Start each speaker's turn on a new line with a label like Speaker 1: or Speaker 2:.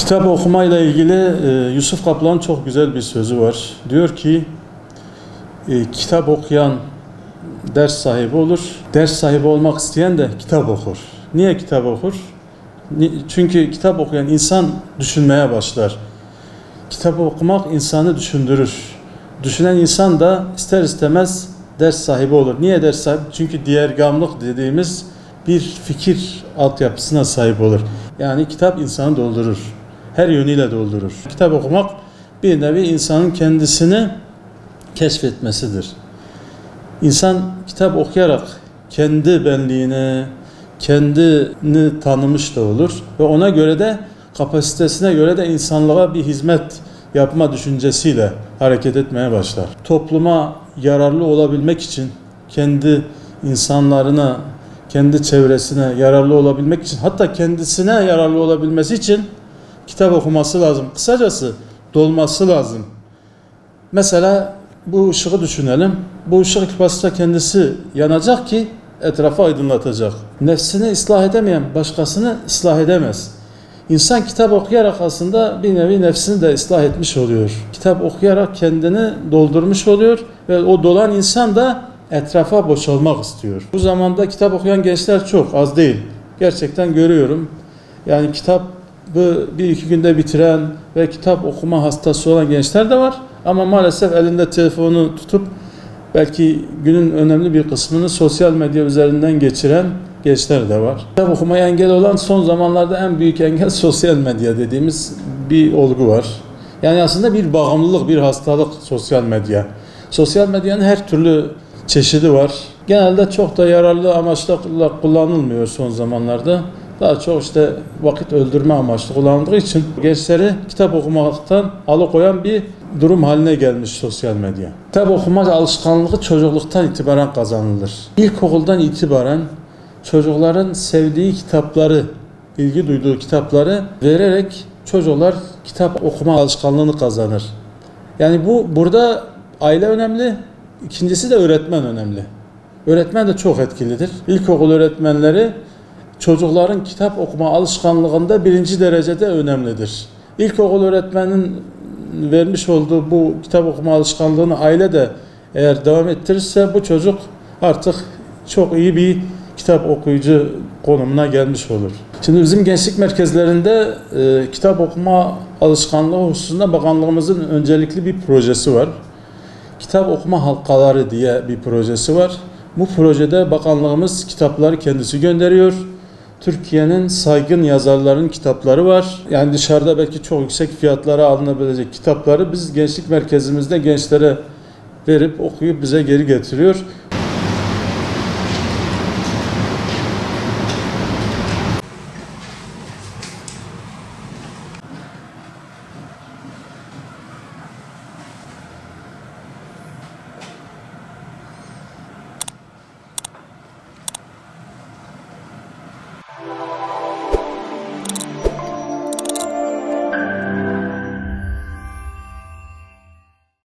Speaker 1: Kitap okumayla ilgili Yusuf Kaplan'ın çok güzel bir sözü var. Diyor ki, kitap okuyan ders sahibi olur, ders sahibi olmak isteyen de kitap okur. Niye kitap okur? Çünkü kitap okuyan insan düşünmeye başlar. Kitap okumak insanı düşündürür. Düşünen insan da ister istemez ders sahibi olur. Niye ders sahibi? Çünkü diğergamlık dediğimiz bir fikir altyapısına sahip olur. Yani kitap insanı doldurur. Her yönüyle doldurur. Kitap okumak bir nevi insanın kendisini keşfetmesidir. İnsan kitap okuyarak kendi benliğini, kendini tanımış da olur ve ona göre de kapasitesine göre de insanlığa bir hizmet yapma düşüncesiyle hareket etmeye başlar. Topluma yararlı olabilmek için kendi insanlarına, kendi çevresine yararlı olabilmek için, hatta kendisine yararlı olabilmesi için kitap okuması lazım. Kısacası dolması lazım. Mesela bu ışığı düşünelim. Bu ışık ilk başta kendisi yanacak ki etrafı aydınlatacak. Nefsini ıslah edemeyen başkasını ıslah edemez. İnsan kitap okuyarak aslında bir nevi nefsini de ıslah etmiş oluyor. Kitap okuyarak kendini doldurmuş oluyor ve o dolan insan da etrafa boşalmak istiyor. Bu zamanda kitap okuyan gençler çok, az değil. Gerçekten görüyorum. Yani kitabı bir iki günde bitiren ve kitap okuma hastası olan gençler de var. Ama maalesef elinde telefonu tutup belki günün önemli bir kısmını sosyal medya üzerinden geçiren gençler de var. Kitap okumaya engel olan son zamanlarda en büyük engel sosyal medya dediğimiz bir olgu var. Yani aslında bir bağımlılık, bir hastalık sosyal medya. Sosyal medyanın her türlü çeşidi var. Genelde çok da yararlı amaçla kullanılmıyor son zamanlarda. Daha çok işte vakit öldürme amaçlı kullanıldığı için gençleri kitap okumaktan alıkoyan bir durum haline gelmiş sosyal medya. Kitap okuma alışkanlığı çocukluktan itibaren kazanılır. İlkokuldan itibaren çocukların sevdiği kitapları, ilgi duyduğu kitapları vererek çocuklar kitap okuma alışkanlığını kazanır. Yani burada aile önemli, ikincisi de öğretmen önemli. Öğretmen de çok etkilidir. İlkokul öğretmenleri çocukların kitap okuma alışkanlığında birinci derecede önemlidir. İlkokul öğretmenin vermiş olduğu bu kitap okuma alışkanlığını aile de eğer devam ettirirse bu çocuk artık çok iyi bir kitap okuyucu konumuna gelmiş olur. Şimdi bizim gençlik merkezlerinde kitap okuma alışkanlığı hususunda bakanlığımızın öncelikli bir projesi var. Kitap okuma halkaları diye bir projesi var. Bu projede bakanlığımız kitapları kendisi gönderiyor. Türkiye'nin saygın yazarlarının kitapları var. Yani dışarıda belki çok yüksek fiyatlara alınabilecek kitapları biz gençlik merkezimizde gençlere verip okuyup bize geri getiriyor.